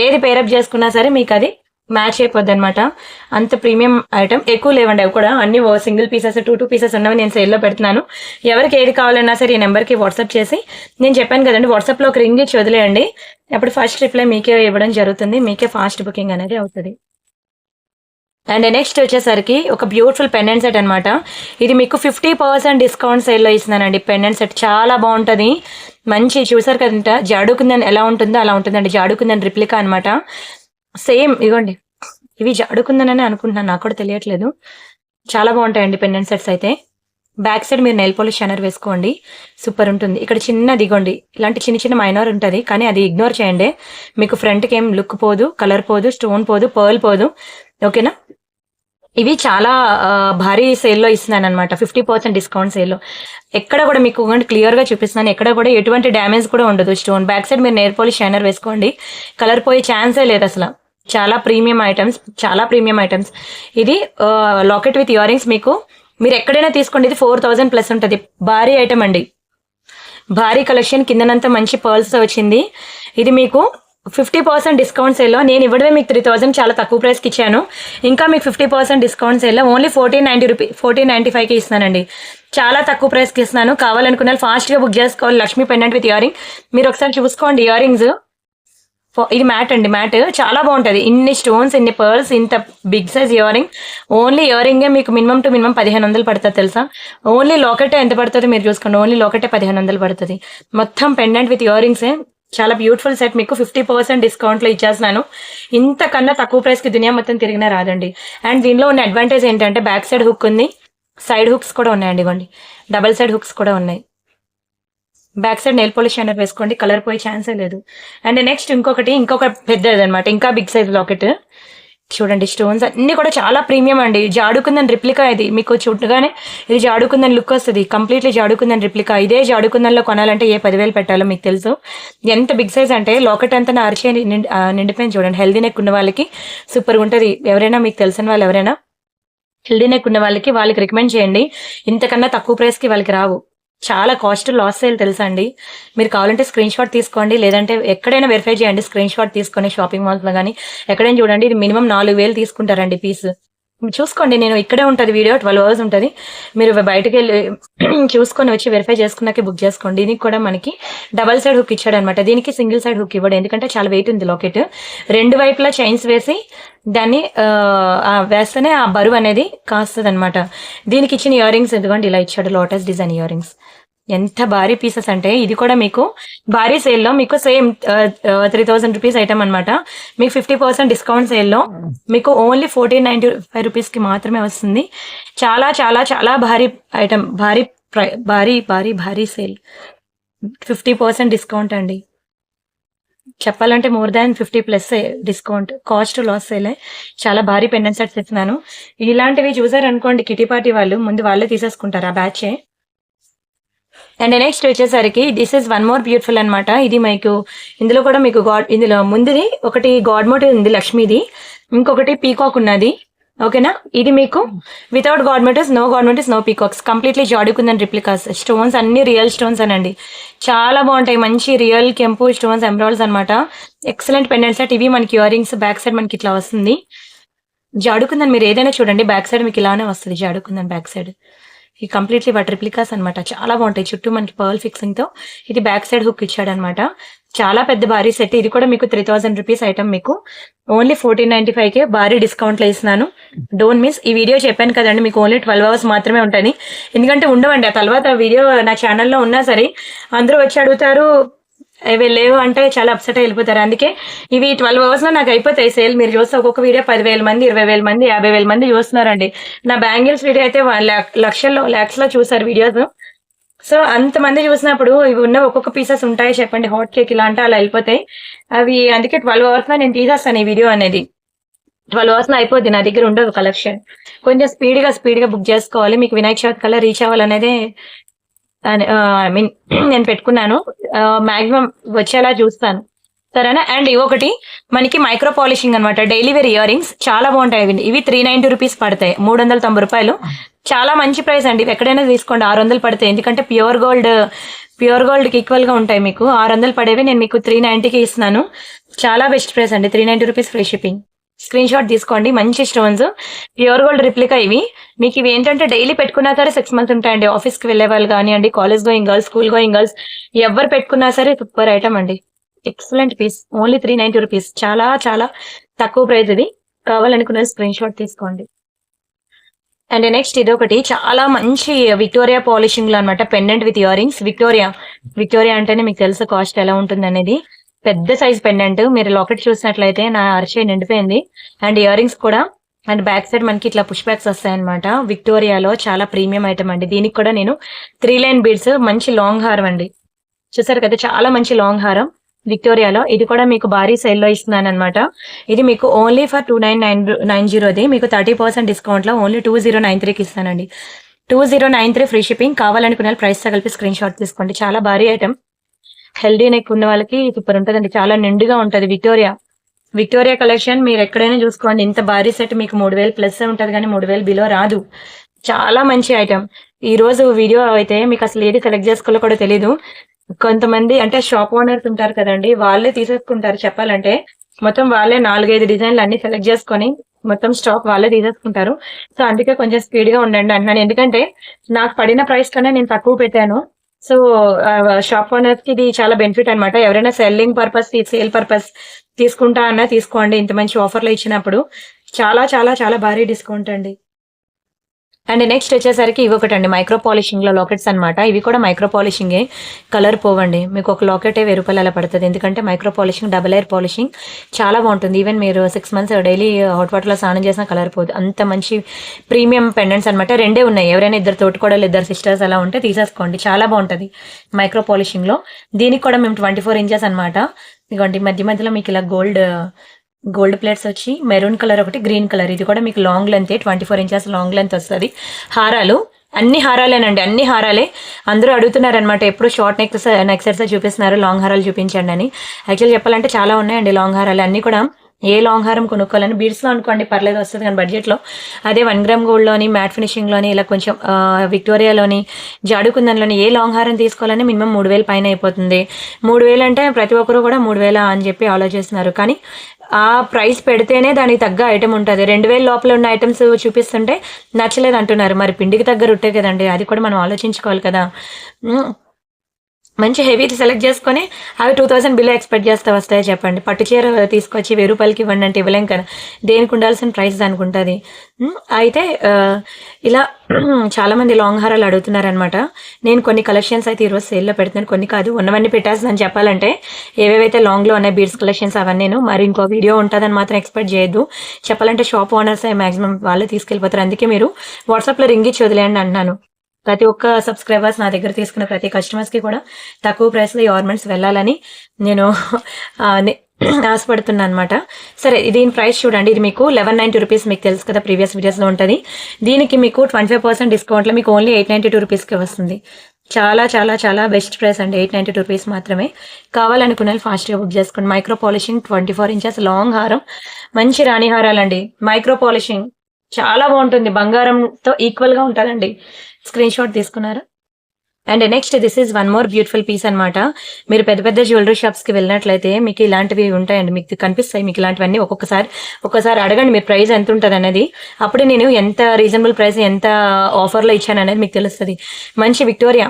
ఏది పేరప్ చేసుకున్నా సరే మీకు అది మ్యాచ్ అయిపోద్ది అనమాట. అంత ప్రీమియం ఐటమ్. ఎక్కువ లేవండి అవి కూడా, అన్ని సింగిల్ పీసెస్ 2 pieces ఉన్నవి నేను సేల్లో పెడుతున్నాను. ఎవరికి ఏది కావాలన్నా సరే ఈ నెంబర్కి వాట్సాప్ చేసి, నేను చెప్పాను కదండి వాట్సాప్లో ఒక రింగ్ ఇచ్చి వదిలేయండి. అప్పుడు ఫస్ట్ రిప్లై మీకే ఇవ్వడం జరుగుతుంది, మీకే ఫాస్ట్ బుకింగ్ అనేది అవుతుంది. అండ్ నెక్స్ట్ వచ్చేసరికి ఒక బ్యూటిఫుల్ పెండెంట్ సెట్ అనమాట. ఇది మీకు 50% డిస్కౌంట్ సేల్లో ఇస్తున్నానండి. పెండెంట్ సెట్ చాలా బాగుంటుంది, మంచి. చూసారు కదంట జాడుకుందని ఎలా ఉంటుందో అలా ఉంటుందండి. జాడుకుందని రిప్లికా అనమాట. సేమ్ ఇవ్వండి, ఇవి జాడుకుందని అనుకుంటున్నాను, నాకు కూడా తెలియట్లేదు. చాలా బాగుంటాయండి పెండెంట్ సెట్స్ అయితే. బ్యాక్ సైడ్ మీరు నెయిల్ పాలిష్ షైనర్ వేసుకోండి, సూపర్ ఉంటుంది. ఇక్కడ చిన్న దిగోండి, ఇలాంటి చిన్న మైనర్ ఉంటుంది, కానీ అది ఇగ్నోర్ చేయండి. మీకు ఫ్రంట్కి ఏం లుక్ పోదు, కలర్ పోదు, స్టోన్ పోదు, పర్ల్ పోదు. ఓకేనా, ఇవి చాలా భారీ సేల్లో ఇస్తున్నాను అనమాట. 50% డిస్కౌంట్ సేల్లో. ఎక్కడ కూడా మీకు క్లియర్ గా చూపిస్తున్నాను, ఎక్కడ కూడా ఎటువంటి డ్యామేజ్ కూడా ఉండదు. స్టోన్ బ్యాక్ సైడ్ మీరు నెయిల్ పాలిష్ షైనర్ వేసుకోండి, కలర్ పోయే ఛాన్సే లేదు అసలు. చాలా ప్రీమియం ఐటమ్స్. ఇది లాకెట్ విత్ ఇయర్ రింగ్స్. మీరు ఎక్కడైనా తీసుకోండి, ఇది 4000 ప్లస్ ఉంటుంది. భారీ ఐటమ్ అండి, భారీ కలెక్షన్. కిందనంతా మంచి పర్ల్స్ వచ్చింది. ఇది మీకు 50% డిస్కౌంట్ సేల్లో నేను ఇవ్వడమే మీకు 3000, చాలా తక్కువ ప్రైస్కి ఇచ్చాను. ఇంకా మీకు 50% డిస్కౌంట్ సేల్లో ఓన్లీ 1490 రూపీస్, 1495కి ఇస్తున్నానండి. చాలా తక్కువ ప్రైస్కి ఇస్తున్నాను. కావాలనుకున్న ఫాస్ట్గా బుక్ చేసుకోవాలి. Lakshmi pendant with earring. మీరు ఒకసారి చూసుకోండి, ఇయర్ రింగ్స్ ఇది మ్యాట్ అండి, మ్యాట్ చాలా బాగుంటది. ఇన్ని స్టోన్స్, ఇన్ని పర్ల్స్, ఇంత big size earring. Only ఇయర్ రింగే మీకు మినిమం టు మినిమం 1500 పడుతుంది తెలుసా. ఓన్లీ లాకెటే ఎంత పడుతుంది మీరు చూసుకోండి, ఓన్లీ లాకెటే 1500 పడుతుంది. మొత్తం పెండెంట్ విత్ ఇయర్ రింగ్సే. చాలా బ్యూటిఫుల్ సెట్, మీకు 50% డిస్కౌంట్లో ఇచ్చేస్తున్నాను. ఇంతకన్నా తక్కువ ప్రైస్కి దునియా మొత్తం తిరిగినా రాదండి. అండ్ దీనిలో ఉన్న అడ్వాంటేజ్ ఏంటంటే బ్యాక్ సైడ్ హుక్ ఉంది, సైడ్ హుక్స్ కూడా ఉన్నాయండి. ఇవ్వండి, డబల్ సైడ్ హుక్స్ కూడా ఉన్నాయి. Back side nail polish shiner వేసుకోండి, కలర్ పోయే ఛాన్సే లేదు. అండ్ నెక్స్ట్ ఇంకొక పెద్దది అనమాట, ఇంకా బిగ్ సైజ్ లాకెట్. చూడండి, స్టోన్స్ అన్ని కూడా చాలా ప్రీమియం అండి. జాడుకుందని రిప్లికా ఇది. మీకు చూడగానే ఇది జాడుకుందని లుక్ వస్తుంది. కంప్లీట్లీ జాడుకుందని రిప్లికా. ఇదే జాడుకుందన్లో కొనాలంటే ఏ 10,000 పెట్టాలో మీకు తెలుసు. ఎంత బిగ్ సైజ్ అంటే లాకెట్ అంతా అరిచే నిండిపోయింది. చూడండి, హెల్దీ నెక్ ఉన్న వాళ్ళకి సూపర్గా ఉంటుంది. ఎవరైనా మీకు తెలిసిన వాళ్ళు ఎవరైనా హెల్దీ నెక్ ఉన్న వాళ్ళకి రికమెండ్ చేయండి. ఇంతకన్నా తక్కువ ప్రైస్కి వాళ్ళకి రావు. చాలా కాస్ట్ లాస్ సేల్ తెలుసా అండి. మీరు కావాలంటే స్క్రీన్ షాట్ తీసుకోండి, లేదంటే ఎక్కడైనా వెరిఫై చేయండి. స్క్రీన్ షాట్ తీసుకొని షాపింగ్ మాల్స్లో కానీ ఎక్కడైనా చూడండి, ఇది మినిమం 4000 తీసుకుంటారండి పీస్. చూసుకోండి, నేను ఇక్కడే ఉంటుంది వీడియో, 12 hours ఉంటుంది. మీరు బయటకు వెళ్ళి చూసుకొని వచ్చి వెరిఫై చేసుకున్నాకే బుక్ చేసుకోండి. దీనికి కూడా మనకి డబల్ సైడ్ హుక్ ఇచ్చాడు అనమాట. దీనికి సింగిల్ సైడ్ హుక్ ఇవ్వడు, ఎందుకంటే చాలా వెయిట్ ఉంది లాకెట్. రెండు వైపులా చైన్స్ వేసి దాన్ని వేస్తేనే ఆ బరువు అనేది కాస్తుంది అనమాట. దీనికి ఇచ్చిన ఇయర్ రింగ్స్ ఎందుకంటే ఇలా ఇచ్చాడు, లోటస్ డిజైన్ ఇయర్ రింగ్స్. ఎంత భారీ పీసెస్ అంటే ఇది కూడా మీకు భారీ సేల్లో మీకు సేమ్ 3000 రూపీస్ ఐటమ్ అనమాట. మీకు 50% డిస్కౌంట్ సేల్లో మీకు ఓన్లీ 1495 రూపీస్కి మాత్రమే వస్తుంది. చాలా చాలా చాలా భారీ ఐటమ్, భారీ భారీ భారీ భారీ సేల్. 50% డిస్కౌంట్ అండి. చెప్పాలంటే more than 50+ discount. Cost loss సేలే. చాలా భారీ పెండెంట్ సెట్స్ ఇస్తున్నాను. ఇలాంటివి చూసారనుకోండి కిటీ పార్టీ వాళ్ళు, ముందు వాళ్ళే తీసేసుకుంటారు ఆ బ్యాచే. అండ్ నెక్స్ట్ వచ్చేసరికి this is one more beautiful అనమాట. ఇది మీకు ఇందులో కూడా మీకు ఇందులో ముందుది ఒకటి గాడ్ మోటివ్ ఉంది, లక్ష్మీది. ఇంకొకటి పీకాక్ ఉన్నది. ఓకేనా, ఇది మీకు without god motives, no god motives, no peacocks, completely జాడుకుందని రిప్లికాస్. స్టోన్స్ అన్ని రియల్ స్టోన్స్ అనండి, చాలా బాగుంటాయి. మంచి రియల్ కెంపు స్టోన్స్, ఎమరాల్డ్స్ అనమాట. Excellent pendant set. ఇవి మనకి ఇయర్ రింగ్స్. బ్యాక్ సైడ్ మనకి ఇట్లా వస్తుంది జాడుకుందని. మీరు ఏదైనా చూడండి, బ్యాక్ సైడ్ మీకు ఇలానే వస్తుంది జాడుకుందని బ్యాక్ సైడ్. ఈ కంప్లీట్లీ వాటి రిప్లికాస్ అనమాట. చాలా బాగుంటాయి. చుట్టూ మనకి పర్ల్ ఫిక్సింగ్ తో ఇది బ్యాక్ సైడ్ హుక్ ఇచ్చాడు అనమాట. చాలా పెద్ద భారీ సెట్. ఇది కూడా మీకు 3000 రూపీస్ ఐటమ్. మీకు ఓన్లీ 1495కే భారీ డిస్కౌంట్ లో ఇస్తున్నాను. Don't miss. ఈ వీడియో చెప్పాను కదండి, మీకు ఓన్లీ 12 hours మాత్రమే ఉంటుంది. ఎందుకంటే ఉండవండి. ఆ తర్వాత వీడియో నా ఛానల్లో ఉన్నా సరే అందరూ వచ్చి అడుగుతారు, ఇవి లేవు అంటే చాలా అప్సెట్ వెళ్ళిపోతారు. అందుకే ఇవి 12 hours లో నాకు అయిపోతాయి సేల్. మీరు చూస్తే ఒక్కొక్క వీడియో 10,000 మంది, 20,000 మంది, 50,000 మంది చూస్తున్నారండి. నా బ్యాంగిల్స్ వీడియో అయితే lakhs లో చూసారు వీడియోస్. సో అంతమంది చూసినప్పుడు ఇవి ఉన్న ఒక్కొక్క పీసెస్ ఉంటాయి చెప్పండి, హాట్ కేక్ ఇలా అంటే అలా వెళ్ళిపోతాయి అవి. అందుకే 12 hours లో నేను తీసేస్తాను ఈ వీడియో అనేది. 12 hours లో అయిపోద్ది, నా దగ్గర ఉండదు కలెక్షన్. కొంచెం స్పీడ్గా బుక్ చేసుకోవాలి. మీకు వినాయక చవితి కల్లా రీచ్ అవ్వాలనేదే ఐ మీన్ నేను పెట్టుకున్నాను. మాక్సిమం వచ్చేలా చూస్తాను, సరేనా. అండ్ ఇవొకటి మనకి మైక్రో పాలిషింగ్ అనమాట, డైలీ వేర్ ఇయర్ రింగ్స్. చాలా బాగుంటాయి. ఇవి 390 రూపీస్ పడతాయి, 390 రూపాయలు. చాలా మంచి ప్రైస్ అండి. ఎక్కడైనా తీసుకోండి 600 పడతాయి. ఎందుకంటే ప్యూర్ గోల్డ్కి ఈక్వల్ గా ఉంటాయి. మీకు 600 పడేవి నేను మీకు 390కి ఇస్తున్నాను. చాలా బెస్ట్ ప్రైస్ అండి. 390 rupees free shipping. Screen shot తీసుకోండి. మంచి స్టోన్స్, ప్యూర్ గోల్డ్ రిప్లికా ఇవి. మీకు ఇవి ఏంటంటే డైలీ పెట్టుకున్నా సరే 6 months ఉంటాయండి. ఆఫీస్కి వెళ్ళే వాళ్ళు కానివ్వండి, college going girls, school going girls, ఎవరు పెట్టుకున్నా సరే సూపర్ ఐటమ్ అండి. Excellent piece. Only 390 rupees. చాలా చాలా తక్కువ ప్రైస్. ఇది కావాలనుకున్న స్క్రీన్ షాట్ తీసుకోండి. అండ్ నెక్స్ట్ ఇదొకటి చాలా మంచి విక్టోరియా పాలిషింగ్ లో అనమాట, pendant with earrings. Victoria అంటేనే మీకు తెలుసు కాస్ట్ ఎలా ఉంటుంది అనేది. పెద్ద సైజ్ పెండెంట్. మీరు లాకెట్ చూసినట్లయితే నా అరచేయి నిండిపోయింది. అండ్ ఇయర్ రింగ్స్ కూడా. అండ్ బ్యాక్ సైడ్ మనకి ఇట్లా పుష్ బ్యాక్స్ వస్తాయన్నమాట. విక్టోరియాలో చాలా ప్రీమియం ఐటమ్ అండి. దీనికి కూడా నేను 3 line బీడ్స్, మంచి లాంగ్ హారం అండి. చూసారు కదా, చాలా మంచి లాంగ్ హారం విక్టోరియాలో. ఇది కూడా మీకు భారీ సేల్లో ఇస్తున్నాను అనమాట. ఇది మీకు ఓన్లీ ఫర్ 2990. మీకు 30% డిస్కౌంట్ లో ఓన్లీ 2093కి ఇస్తానండి. 2093 ఫ్రీ షిప్పింగ్. కావాలనుకునే ప్రైస్ తో కలిపి స్క్రీన్ షాట్ తీసుకోండి. చాలా భారీ ఐటమ్. హెల్దీ నెక్ ఉన్న వాళ్ళకి సూపర్ ఉంటుందండి. చాలా నిండుగా ఉంటుంది విక్టోరియా కలెక్షన్. మీరు ఎక్కడైనా చూసుకోండి. ఇంత భారీ సెట్ మీకు 3000+ ఉంటుంది, కానీ 3000 బిలో రాదు. చాలా మంచి ఐటమ్. ఈ రోజు వీడియో అయితే మీకు అసలు ఏది సెలెక్ట్ చేసుకోవాలో కూడా తెలీదు. కొంతమంది అంటే షాప్ ఓనర్స్ ఉంటారు కదండి, వాళ్ళే తీసేసుకుంటారు. చెప్పాలంటే మొత్తం వాళ్ళే 4-5 డిజైన్లు అన్ని సెలెక్ట్ చేసుకొని మొత్తం స్టాక్ వాళ్ళే తీసేసుకుంటారు. సో అందుకే కొంచెం స్పీడ్ గా ఉండండి అంటున్నాను. ఎందుకంటే నాకు పడిన ప్రైస్ కన్నా నేను తక్కువ పెట్టాను. సో షాప్ ఓనర్స్ కి ఇది చాలా బెనిఫిట్ అన్నమాట. ఎవరైనా సెల్లింగ్ పర్పస్, సేల్ పర్పస్ తీసుకుంటా అన్నా తీసుకోండి. ఇంత మంచి ఆఫర్‌లో ఇచ్చినప్పుడు. చాలా చాలా చాలా భారీ డిస్కౌంట్ అండి. అండ్ నెక్స్ట్ వచ్చేసరికి ఇవొకటండి మైక్రో పాలిషింగ్‌లో లాకెట్స్ అనమాట. ఇవి కూడా మైక్రో పాలిషింగే. కలర్ పోవండి. మీకు ఒక లాకెటే రూ. 1000 అలా పడతది. ఎందుకంటే micro polishing, double air polishing చాలా బావుంటుంది. ఈవెన్ మీరు 6 మంత్స్ డైలీ హాట్ వాటర్‌లో స్నానం చేసినా కలర్ పోదు. అంత మంచి ప్రీమియం పెండెంట్స్ అనమాట. రెండే ఉన్నాయి. ఎవరైనా ఇద్దరు తోటికోడళ్ళు, ఇద్దరు సిస్టర్స్ అలా ఉంటే తీసేసుకోండి. చాలా బావుంటది మైక్రో పాలిషింగ్‌లో. దీనికి కూడా మేము 24 ఇంచెస్ అనమాట. ఇదిగోండి మధ్య మధ్యలో మీకు ఇలా గోల్డ్ ప్లేట్స్ వచ్చి మెరూన్ కలర్ ఒకటి, గ్రీన్ కలర్. ఇది కూడా మీకు లాంగ్ లెంతే, 24 ఇంచెస్ లాంగ్ లెంత్ వస్తది. హారాలు అన్ని హారాలేనండి. అన్ని హారాలే. అందరూ అడుగుతున్నారనమాట. ఎప్పుడు షార్ట్ నెక్ సెట్సే చూపిస్తున్నారు, లాంగ్ హారాలు చూపించండి అని. యాక్చువల్లీ చెప్పాలంటే చాలా ఉన్నాయండి లాంగ్ హారాలు. అన్నీ కూడా ఏ లాంగ్ హారం కొనుక్కోవాలని బీడ్స్‌లో అనుకోండి పర్లేదు వస్తది కానీ బడ్జెట్‌లో. అదే 1 గ్రామ్ గోల్డ్‌లోని, మ్యాట్ ఫినిషింగ్‌లోని ఇలా కొంచెం విక్టోరియాలోని, జాడు కుందన్‌లోని ఏ లాంగ్ హారం తీసుకోవాలని మినిమమ్ 3000 పైన అయిపోతుంది. 3000 అంటే ప్రతి ఒక్కరు కూడా 3000 అని చెప్పి ఆలోచిస్తున్నారు. కానీ ఆ ప్రైస్ పెడితేనే దానికి తగ్గ ఐటెమ్ ఉంటది. 2000 లోపల ఉన్న ఐటెమ్స్ చూపిస్తుంటే నచ్చలేదు అంటున్నారు. మరి పిండికి తగ్గ రొట్టె కదండీ! అది కూడా మనం ఆలోచించుకోవాలి కదా! హ్మ్. మంచి హెవీది సెలెక్ట్ చేసుకొని అవి 2000 బిలో ఎక్స్‌పెక్ట్ చేస్తే వస్తాయో చెప్పండి. పట్టు చీర తీసుకొచ్చి రూ. 1000కి ఇవ్వండి అంటే ఇవ్వలేం కదా! దేనికి ఉండాల్సిన ప్రైస్ దానికుంటది. అయితే ఇలా చాలామంది లాంగ్ హారాలు అడుగుతున్నారనమాట. నేను కొన్ని కలెక్షన్స్ అయితే ఈరోజు సేల్‌లో పెడుతున్నాను. కొన్ని కాదు ఉన్నవన్నీ పెట్టేస్తున్నాను చెప్పాలంటే. ఏవేవైతే లాంగ్‌లో ఉన్నాయి బీడ్స్ కలెక్షన్స్ అవన్నీను. మరి ఇంకో వీడియో ఉంటదని మాత్రం ఎక్స్‌పెక్ట్ చేయొద్దు. చెప్పాలంటే షాప్ ఓనర్సే మాక్సిమం వాళ్ళే తీసుకెళ్ళిపోతారు. అందుకే మీరు వాట్సాప్‌లో రింగ్ ఇచ్చి వదిలేయండి అంటున్నాను. ప్రతి ఒక్క సబ్స్క్రైబర్స్ నా దగ్గర తీసుకున్న ప్రతి కస్టమర్స్‌కి కూడా తక్కువ ప్రైస్‌లో ఈ ఆర్నమెంట్స్ వెళ్ళాలని నేను నే ఆశపడుతున్నా అనమాట. సరే దీని ప్రైస్ చూడండి. ఇది మీకు 1190 రూపీస్ మీకు తెలుసు కదా! ప్రీవియస్ వీడియోస్‌లో ఉంటది. దీనికి మీకు 25% డిస్కౌంట్‌లో మీకు ఓన్లీ 892 రూపీస్‌కే వస్తుంది. చాలా చాలా చాలా బెస్ట్ ప్రైస్ అండి. 892 రూపీస్ మాత్రమే. కావాలనుకున్న వాళ్ళు ఫాస్ట్‌గా బుక్ చేసుకోండి. మైక్రో పాలిషింగ్ 24 ఇంచెస్ లాంగ్ హారం. మంచి రాణి హారాలండి. మైక్రో పాలిషింగ్ చాలా బావుంటుంది. బంగారంతో ఈక్వల్‌గా ఉంటదండి. స్క్రీన్ షాట్ తీసుకున్నారా? And next this is one more beautiful piece అనమాట. మీరు పెద్ద పెద్ద జ్యువెలరీ షాప్స్‌కి వెళ్ళినట్లయితే మీకు ఇలాంటివి ఉంటాయండి. మీకు కనిపిస్తాయి. మీకు ఇలాంటివన్నీ ఒక్కొక్కసారి అడగండి మీరు ప్రైస్ ఎంత ఉంటదనేది. అప్పుడే నేను ఎంత రీజనబుల్ ప్రైస్, ఎంత ఆఫర్‌లో ఇచ్చాననేది మీకు తెలుస్తది. మంచి విక్టోరియా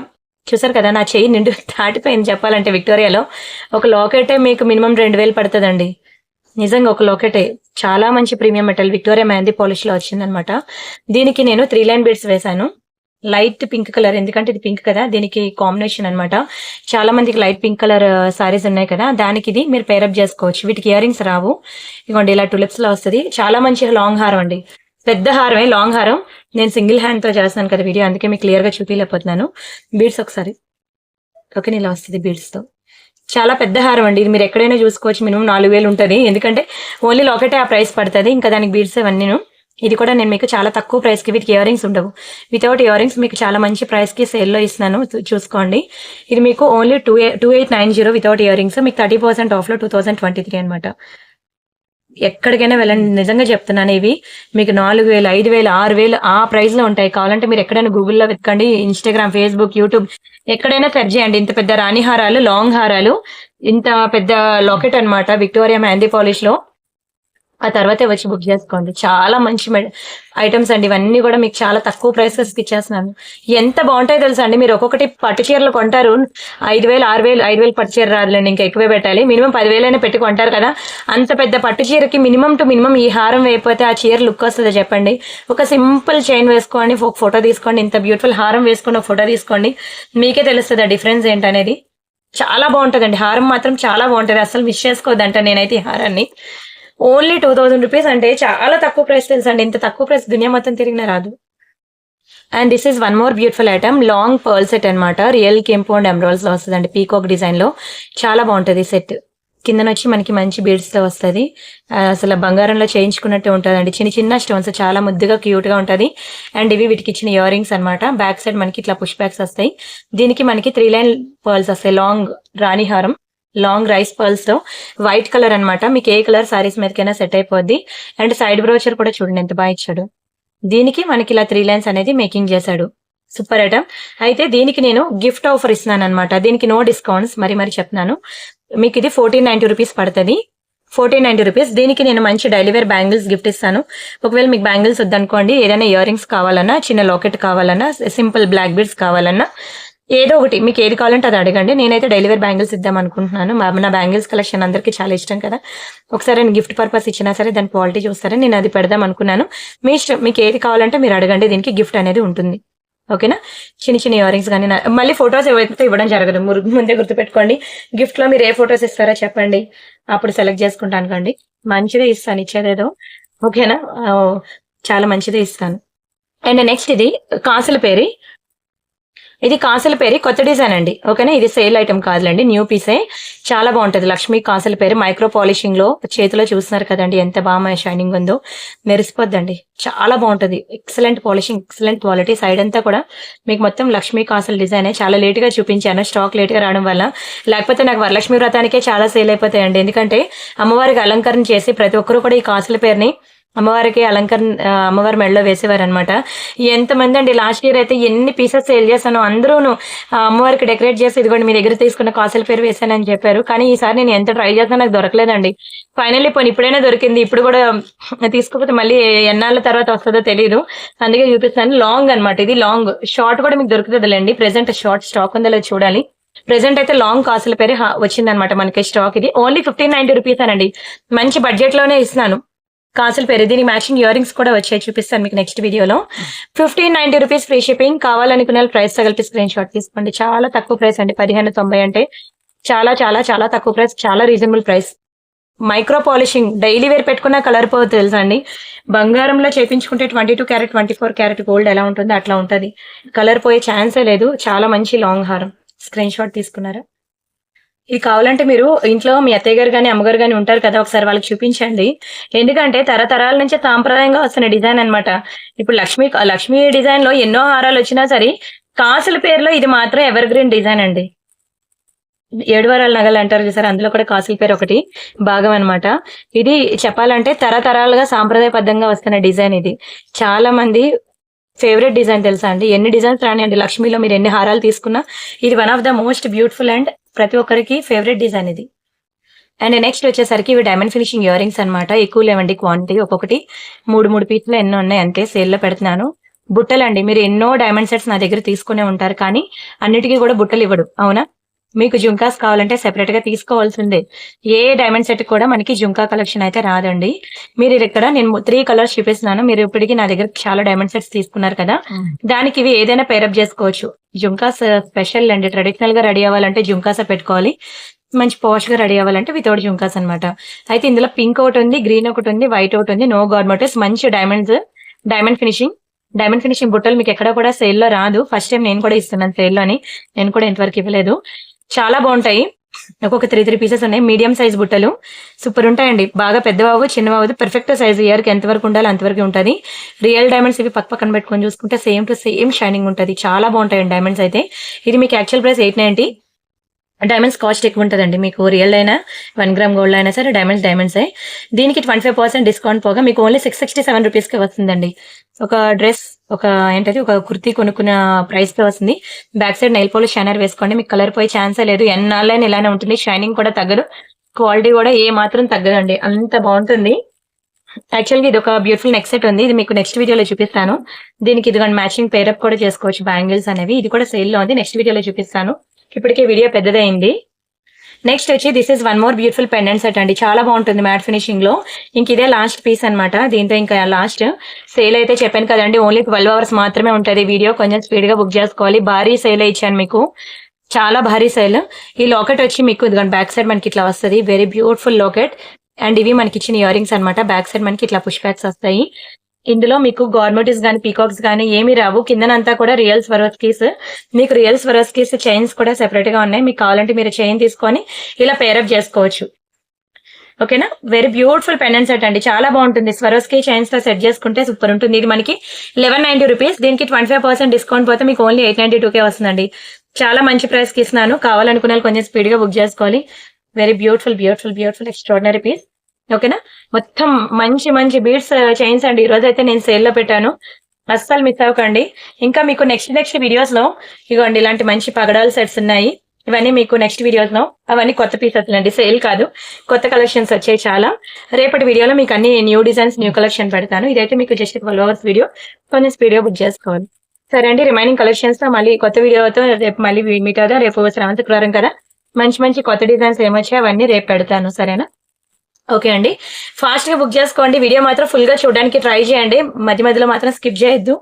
చూసారు కదా! నా చెయ్యి నిండు దాటిపోయింది చెప్పాలంటే విక్టోరియాలో. ఒక లాకెటే మీకు మినిమమ్ 2000 పడతదండి. నిజంగా ఒక లాకెటే. చాలా మంచి ప్రీమియం మెటల్ విక్టోరియా మెహందీ పాలిష్‌లో వచ్చిందనమాట. దీనికి నేను 3 లైన్ బీడ్స్ వేశాను. లైట్ పింక్ కలర్ ఎందుకంటే ఇది పింక్ కదా! దీనికి కాంబినేషన్ అనమాట. చాలా మందికి లైట్ పింక్ కలర్ సారీస్ ఉన్నాయి కదా! దానికి ఇది మీరు పేరప్ చేసుకోవచ్చు. వీటికి ఇయర్ రింగ్స్ రావు. ఇదిగోండి ఇలా టులిప్స్‌లో వస్తది. చాలా మంచి లాంగ్ హారం అండి. పెద్ద హారమే లాంగ్ హారం. నేను సింగిల్ హ్యాండ్‌తో చేస్తున్నాను కదా వీడియో అందుకే మీకు క్లియర్‌గా చూపియలేకపోతున్నాను. బీడ్స్ ఒకసారి ఓకేనా ఇలా వస్తది బీడ్స్‌తో. చాలా పెద్ద హారం అండి. ఇది మీరు ఎక్కడైనా చూసుకోవచ్చు. మినిమమ్ 4000 ఉంటది. ఎందుకంటే ఓన్లీ లాకెటే ఆ ప్రైస్ పడతది. ఇంకా దానికి బీడ్స్ అవన్నీను. ఇది కూడా నేను మీకు చాలా తక్కువ ప్రైస్‌కి వీటికి ఇయర్ రింగ్స్ ఉండవు. వితౌట్ ఇయర్ రింగ్స్ మీకు చాలా మంచి ప్రైస్‌కి సేల్‌లో ఇస్తున్నాను. చూసుకోండి. ఇది మీకు ఓన్లీ 2890 వితౌట్ ఇయర్ రింగ్స్. మీకు 30% ఆఫ్‌లో 2023 అనమాట. ఎక్కడికైనా వెళ్ళండి. నిజంగా చెప్తున్నాను. ఇవి మీకు 4000, 5000, 6000 ఆ ప్రైస్‌లో ఉంటాయి. కావాలంటే మీరు ఎక్కడైనా గూగుల్‌లో వెతకండి. ఇన్‌స్టాగ్రామ్, ఫేస్‌బుక్, యూట్యూబ్ ఎక్కడైనా సెర్చ్ చేయండి. ఇంత పెద్ద రాణి హారాలు, లాంగ్ హారాలు, ఇంత పెద్ద లాకెట్ అనమాట విక్టోరియా మెహందీ పాలిష్‌లో. ఆ తర్వాతే వచ్చి బుక్ చేసుకోండి. చాలా మంచి ఐటమ్స్ అండి. ఇవన్నీ కూడా మీకు చాలా తక్కువ ప్రైసెస్‌కి ఇచ్చేస్తున్నాను. ఎంత బావుంటాయో తెలుసా అండి. మీరు ఒక్కొక్కటి పట్టు చీరలు కొంటారు. 5000, 6000, 5000 పట్టు చీర రాదులేండి. ఇంకా ఎక్కువే పెట్టాలి. మినిమమ్ 10,000 అయినా పెట్టి కొంటారు కదా! అంత పెద్ద పట్టు చీరకి మినిమమ్ టు మినిమమ్ ఈ హారం వేయకపోతే ఆ చీర లుక్ వస్తదా చెప్పండి? ఒక సింపుల్ చైన్ వేసుకోండి. ఒక ఫోటో తీసుకోండి. ఇంత బ్యూటిఫుల్ హారం వేసుకొని ఒక ఫోటో తీసుకోండి. మీకే తెలుస్తది ఆ డిఫరెన్స్ ఏంటనేది. చాలా బావుంటదండి. హారం మాత్రం చాలా బావుంటది. అస్సలు మిస్ చేసుకోవద్దంట నేనైతే ఈ హారాన్ని. ఓన్లీ 2000 రూపీస్ అంటే చాలా తక్కువ ప్రైస్ తెలుసండి. ఇంత తక్కువ ప్రైస్ దునియా మొత్తం తిరిగినా రాదు. And this is one more beautiful item. Long pearl set అనమాట. రియల్ కెంపు అండ్ ఎమరాల్డ్స్‌లో వస్తదండి. పీకాక్ డిజైన్‌లో చాలా బావుంటది సెట్. కిందనొచ్చి మనకి మంచి బీడ్స్‌తో వస్తది. అసలు బంగారంలో చేయించుకున్నట్టే ఉంటదండి. చిన్న చిన్న స్టోన్స్ చాలా ముద్దుగా క్యూట్‌గా ఉంటది. అండ్ ఇవి వీటికిచ్చిన ఇయర్ రింగ్స్ అనమాట. బ్యాక్ సైడ్ మనకి ఇట్లా పుష్ బ్యాక్స్ వస్తాయి. దీనికి మనకి 3 లైన్ పర్ల్స్ వస్తాయి. లాంగ్ రాణి హారం. లాంగ్ రైస్ పర్ల్స్‌తో వైట్ కలర్ అనమాట. మీకు ఏ కలర్ సారీస్ మీదకైనా సెట్ అయిపోద్ది. అండ్ సైడ్ బ్రోచర్ కూడా చూడండి ఎంత బాగా ఇచ్చాడు. దీనికి మనకి ఇలా 3 లైన్స్ అనేది మేకింగ్ చేశాడు. Super item. అయితే దీనికి నేను గిఫ్ట్ ఆఫర్ ఇస్తున్నాననమాట. దీనికి నో డిస్కౌంట్స్ మరి చెప్తున్నాను. మీకు ఇది 1490 రూపీస్ పడతది. 1490 రూపీస్. దీనికి నేను మంచి డైలీ వేర్ బ్యాంగిల్స్ గిఫ్ట్ ఇస్తాను. ఒకవేళ మీకు బ్యాంగిల్స్ వద్దనుకోండి ఏదైనా ఇయర్ రింగ్స్ కావాలన్నా, చిన్న లాకెట్ కావాలన్నా, సింపుల్ బ్లాక్ బీడ్స్ కావాలన్నా ఏదో ఒకటి మీకు ఏది కావాలంటే అది అడగండి. నేనైతే డైలీ వేర్ బ్యాంగిల్స్ ఇద్దాం అనుకుంటున్నాను. నా బ్యాంగిల్స్ కలెక్షన్ అందరికీ చాలా ఇష్టం కదా! ఒకసారి నేను గిఫ్ట్ పర్పస్ ఇచ్చినా సరే దాని క్వాలిటీ చూస్తారని నేను అది పెడదాం అనుకున్నాను. మీ ఇష్టం. మీకు ఏది కావాలంటే మీరు అడగండి. దీనికి గిఫ్ట్ అనేది ఉంటుంది. ఓకేనా? చిన్న చిన్న ఇయర్ రింగ్స్ కానీ మళ్ళీ ఫొటోస్ ఎవరైతే ఇవ్వడం జరగదు. ముందే గుర్తుపెట్టుకోండి. గిఫ్ట్‌లో మీరు ఏ ఫొటోస్ ఇస్తారో చెప్పండి. అప్పుడు సెలెక్ట్ చేసుకుంటాను కండి. మంచిదే ఇస్తాను ఇచ్చేదేదో. ఓకేనా? చాలా మంచిదే ఇస్తాను. అండ్ నెక్స్ట్ ఇది కాసుల పేరి. ఇది కాసుల పేరు కొత్త డిజైన్ అండి. ఓకేనా? ఇది సేల్ ఐటమ్ కాదులేండి, న్యూ పీసే. చాలా బాగుంటది. లక్ష్మీ కాసుల పేరు మైక్రో పాలిషింగ్ లో చేతిలో చూస్తున్నారు కదండి ఎంత బాగా షైనింగ్ ఉందో, మెరిసిపోద్దండి. చాలా బాగుంటది. Excellent polishing, excellent quality. Side అంతా కూడా మీకు మొత్తం లక్ష్మీ కాసుల డిజైన్. చాలా లేట్ గా చూపించాను, స్టాక్ లేట్ గా రావడం వల్ల. లేకపోతే నాకు వరలక్ష్మి వ్రతానికే చాలా సేల్ అయిపోతాయండి. ఎందుకంటే అమ్మవారికి అలంకరణ చేసి ప్రతి ఒక్కరు కూడా ఈ కాసుల పేరుని అమ్మవారికి అమ్మవారి మెడలో వేసేవారు అనమాట. ఎంతమంది అండి, లాస్ట్ ఇయర్ అయితే ఎన్ని పీసెస్ సేల్ చేశాను. అందరూను అమ్మవారికి డెకరేట్ చేసి ఇదిగోండి మీ దగ్గర తీసుకున్న కాసుల పేరు వేసానని చెప్పారు. కానీ ఈసారి నేను ఎంత ట్రై చేసినా నాకు దొరకలేదండి. ఫైనల్లీ పోనీ ఇప్పుడైనా దొరికింది. ఇప్పుడు కూడా తీసుకోకపోతే మళ్ళీ ఎన్నాళ్ళ తర్వాత వస్తుందో తెలియదు. అందుకే చూపిస్తాను. లాంగ్ అనమాట ఇది. లాంగ్ షార్ట్ కూడా మీకు దొరుకుతుందిలేండి. ప్రెసెంట్ షార్ట్ స్టాక్ ఉందో లేదో చూడాలి. ప్రెసెంట్ అయితే లాంగ్ కాసుల పేరు వచ్చిందనమాట మనకి స్టాక్. ఇది ఓన్లీ 1590 రూపీస్ అనండి. మంచి బడ్జెట్ లోనే ఇస్తున్నాను కాసుల పేరు. దీనికి మ్యాచింగ్ ఇయర్ రింగ్స్ కూడా వచ్చాయి, చూపిస్తాను మీకు నెక్స్ట్ వీడియోలో. 1590 రూపీస్ ఫ్రీ షిప్పింగ్. కావాలనుకున్న ప్రైస్ తగిలిపి స్క్రీన్ షాట్ తీసుకోండి. చాలా తక్కువ ప్రైస్ అండి. 1590 అంటే చాలా చాలా చాలా తక్కువ ప్రైస్, చాలా reasonable price. Micro polishing daily wear పెట్టుకున్న కలర్ పోతుంది తెలుసా అండి. బంగారంలో చేపించుకుంటే 22 క్యారెట్ 24 క్యారెట్ గోల్డ్ ఎలా ఉంటుందో అట్లా ఉంటది. కలర్ పోయే ఛాన్సే లేదు. చాలా మంచి లాంగ్ హారం. స్క్రీన్ షాట్ తీసుకున్నారా? ఇది కావాలంటే మీరు ఇంట్లో మీ అత్తయ్య గారు కానీ అమ్మగారు కానీ ఉంటారు కదా, ఒకసారి వాళ్ళకి చూపించండి. ఎందుకంటే తరతరాల నుంచి సాంప్రదాయంగా వస్తున్న డిజైన్ అనమాట. ఇప్పుడు లక్ష్మీ డిజైన్ లో ఎన్నో హారాలు వచ్చినా సరే కాసుల పేరులో ఇది మాత్రం ఎవర్ గ్రీన్ డిజైన్ అండి. 7 వారాల నగలు అంటారు చూసారు, అందులో కూడా కాసుల పేరు ఒకటి భాగం అనమాట. ఇది చెప్పాలంటే తరతరాలుగా సాంప్రదాయబద్ధంగా వస్తున్న డిజైన్. ఇది చాలా మంది ఫేవరెట్ డిజైన్ తెలుసా అండి. ఎన్ని డిజైన్స్ రానియండి లక్ష్మీలో మీరు ఎన్ని హారాలు తీసుకున్నా ఇది one of the most beautiful and ప్రతి ఒక్కరికి ఫేవరెట్ డిజైన్ ఇది. అండ్ నెక్స్ట్ వచ్చేసరికి ఇవి డైమండ్ ఫినిషింగ్ ఇయర్ రింగ్స్ అనమాట. ఎక్కువ లేవండి క్వాంటిటీ, ఒక్కొక్కటి 3 పీసులు ఎన్నో ఉన్నాయి అంతే. సేల్లో పెడుతున్నాను. బుట్టలండి, మీరు ఎన్నో డైమండ్ సెట్స్ నా దగ్గర తీసుకునే ఉంటారు కానీ అన్నిటికీ కూడా బుట్టలు ఇవ్వడు. అవునా? మీకు జుంకాస్ కావాలంటే సెపరేట్ గా తీసుకోవాల్సిందే. ఏ డైమండ్ సెట్ కూడా మనకి జుంకా కలెక్షన్ అయితే రాదండి. మీరు ఇక్కడ నేను 3 కలర్స్ చూపిస్తున్నాను. మీరు ఇప్పటికీ నా దగ్గర చాలా డైమండ్ సెట్స్ తీసుకున్నారు కదా, దానికి ఇవి ఏదైనా పేరప్ చేసుకోవచ్చు. జుంకాస్ స్పెషల్ అండి. ట్రెడిషనల్ గా రెడీ అవ్వాలంటే జుంకాస్ పెట్టుకోవాలి. మంచి పాష్ గా రెడీ అవ్వాలంటే వితౌట్ జుంకాస్ అనమాట. అయితే ఇందులో పింక్ ఒకటి ఉంది, గ్రీన్ ఒకటి ఉంది, వైట్ ఒకటి ఉంది. నో గార్మెంట్స్, మంచి డైమండ్ ఫినిషింగ్ బుట్టలు మీకు ఎక్కడ కూడా సేల్ లో రాదు. ఫస్ట్ టైం నేను కూడా ఇస్తున్నాను సేల్ లోని. నేను కూడా ఇంతవరకు ఇవ్వలేదు. చాలా బాగుంటాయి. ఒక్కొక్క 3 పీసెస్ ఉన్నాయి. మీడియం సైజ్ బుట్టలు సూపర్ ఉంటాయండి. బాగా Peddavagu Chinnavagu perfect size. Year కి ఎంతవరకు ఉండాలి అంతవరకు ఉంటుంది. రియల్ డైమండ్స్ ఇవి పక్కన పెట్టుకొని చూసుకుంటే సేమ్ టు సేమ్ షైనింగ్ ఉంటుంది. చాలా బాగుంటాయండి డైమండ్స్ అయితే. ఇది మీకు యాక్చువల్ ప్రైస్ 890. డైమండ్స్ కాస్ట్ ఎక్కువ ఉంటుందండి. మీకు రియల్ అయినా 1 గ్రామ్ గోల్డ్ అయినా సరే డైమండ్సే. దీనికి 25% డిస్కౌంట్ పోగా మీకు ఓన్లీ 667 రూపీస్కి వస్తుందండి. ఒక డ్రెస్, ఒక కుర్తీ కొనుక్కున్న ప్రైస్ తో వస్తుంది. Back side nail polish shiner వేసుకోండి. మీకు కలర్ పోయే ఛాన్సే లేదు. ఎన్నాళ్ళైనా ఇలానే ఉంటుంది. షైనింగ్ కూడా తగ్గదు, క్వాలిటీ కూడా ఏ మాత్రం తగ్గదండి. అంత బాగుంటుంది. యాక్చువల్గా ఇది ఒక బ్యూటిఫుల్ నెక్ సెట్ ఉంది. ఇది మీకు నెక్స్ట్ వీడియోలో చూపిస్తాను. దీనికి ఇదిగోండి మ్యాచింగ్ పేరప్ కూడా చేసుకోవచ్చు బ్యాంగిల్స్ అనేవి. ఇది కూడా సేల్ లో ఉంది. నెక్స్ట్ వీడియోలో చూపిస్తాను. ఇప్పటికే వీడియో పెద్దదైంది. నెక్స్ట్ వచ్చి this is one more beautiful pendant set అండి. చాలా బాగుంటుంది మ్యాట్ ఫినిషింగ్ లో. ఇంక ఇదే లాస్ట్ పీస్ అనమాట. దీంతో ఇంకా లాస్ట్ సేల్ అయితే చెప్పాను కదండి, ఓన్లీ 12 అవర్స్ మాత్రమే ఉంటుంది. వీడియో కొంచెం స్పీడ్ గా బుక్ చేసుకోవాలి. భారీ సేల్ ఇచ్చాను మీకు, చాలా భారీ సేల్. ఈ లాకెట్ వచ్చి మీకు బ్యాక్ సైడ్ మనకి ఇట్లా వస్తుంది. Very beautiful locket. అండ్ ఇవి మనకి ఇచ్చిన ఇయర్ రింగ్స్ అనమాట. బ్యాక్ సైడ్ మనకి ఇట్లా పుష్ బ్యాక్స్ వస్తాయి. ఇందులో మీకు గవర్నమెంట్స్ కానీ పీకాక్స్ కానీ ఏమి రావు. కిందనంతా కూడా రియల్ స్వరోస్కీస్. మీకు రియల్ స్వరోస్కీస్ చైన్స్ కూడా సెపరేట్ గా ఉన్నాయి. మీకు కావాలంటే మీరు చైన్ తీసుకొని ఇలా పేరప్ చేసుకోవచ్చు. ఓకేనా? వెరీ బ్యూటిఫుల్ పెండెంట్ సెట్ అండి. చాలా బాగుంటుంది. స్వరోస్కీ చైన్స్ తో సెట్ చేసుకుంటే సూపర్ ఉంటుంది. ఇది మనకి 1190 రూపీస్. దీనికి 25% డిస్కౌంట్ పోతే మీకు ఓన్లీ 892కే వస్తుందండి. చాలా మంచి ప్రైస్ కి ఇస్తున్నాను. కావాలనుకున్న కొంచెం స్పీడ్ గా బుక్ చేసుకోవాలి. Very beautiful extraordinary piece. ఓకేనా? మొత్తం మంచి బీడ్స్ చైన్స్ అండి. ఈ రోజు అయితే నేను సేల్ లో పెట్టాను, అస్సలు మిస్ అవ్వకండి. ఇంకా మీకు నెక్స్ట్ వీడియోస్ లో ఇగోండి ఇలాంటి మంచి పగడాల సెట్స్ ఉన్నాయి. ఇవన్నీ మీకు నెక్స్ట్ వీడియోస్ లో, అవన్నీ కొత్త పీసెస్ అండి, సేల్ కాదు. కొత్త కలెక్షన్స్ వచ్చాయి చాలా. రేపటి వీడియోలో మీకు అన్ని న్యూ డిజైన్స్ న్యూ కలెక్షన్ పెడతాను. ఇదైతే మీకు జస్ట్ 12 అవర్స్ వీడియో, కొంచెం స్పీడ్ గా బుక్ చేసుకోవాలి. సరే అండి, రిమైనింగ్ కలెక్షన్స్ తో మళ్ళీ కొత్త వీడియోతో రేపు మళ్ళీ మీట్ అవుదాం. రేపు శ్రావణ శుక్రవారం కదా, మంచి మంచి కొత్త డిజైన్స్ ఏమొచ్చాయి అవన్నీ రేపు పెడతాను. సరేనా? ఓకే అండి, ఫాస్ట్ గా బుక్ చేసుకోండి. వీడియో మాత్రం ఫుల్ గా చూడడానికి ట్రై చేయండి, మధ్య మధ్యలో మాత్రం స్కిప్ చేయొద్దు.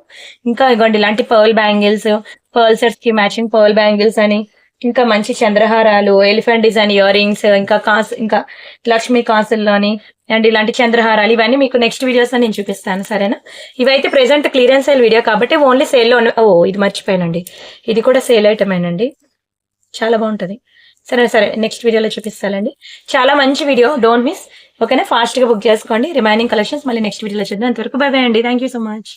ఇంకా ఇవ్వండి ఇలాంటి పర్ల్ బ్యాంగిల్స్, పర్ల్ సెట్స్ కి మ్యాచింగ్ పర్ల్ బ్యాంగిల్స్ అని, ఇంకా మంచి చంద్రహారాలు, ఎలిఫెంట్ డిజైన్ ఇయర్ రింగ్స్, ఇంకా లక్ష్మీ కాసుల్లోని అండ్ ఇలాంటి చంద్రహారాలు, ఇవన్నీ మీకు నెక్స్ట్ వీడియోస్ లో నేను చూపిస్తాను. సరేనా? ఇవైతే ప్రెసెంట్ క్లియరెన్స్ సేల్ వీడియో కాబట్టి ఓన్లీ సేల్ లో. ఓ ఇది మర్చిపోయానండి, ఇది కూడా సేల్ ఐటమేనండి, చాలా బాగుంటది. సరే సరే, నెక్స్ట్ వీడియోలో చూపిస్తానండి. చాలా మంచి వీడియో, డోంట్ మిస్. ఓకేనా? ఫాస్ట్ గా బుక్ చేసుకోండి. రిమైనింగ్ కలెక్షన్స్ మళ్ళీ నెక్స్ట్ వీడియోలో చూద్దాం. అంతవరకు బై బై అండి. Thank you so much.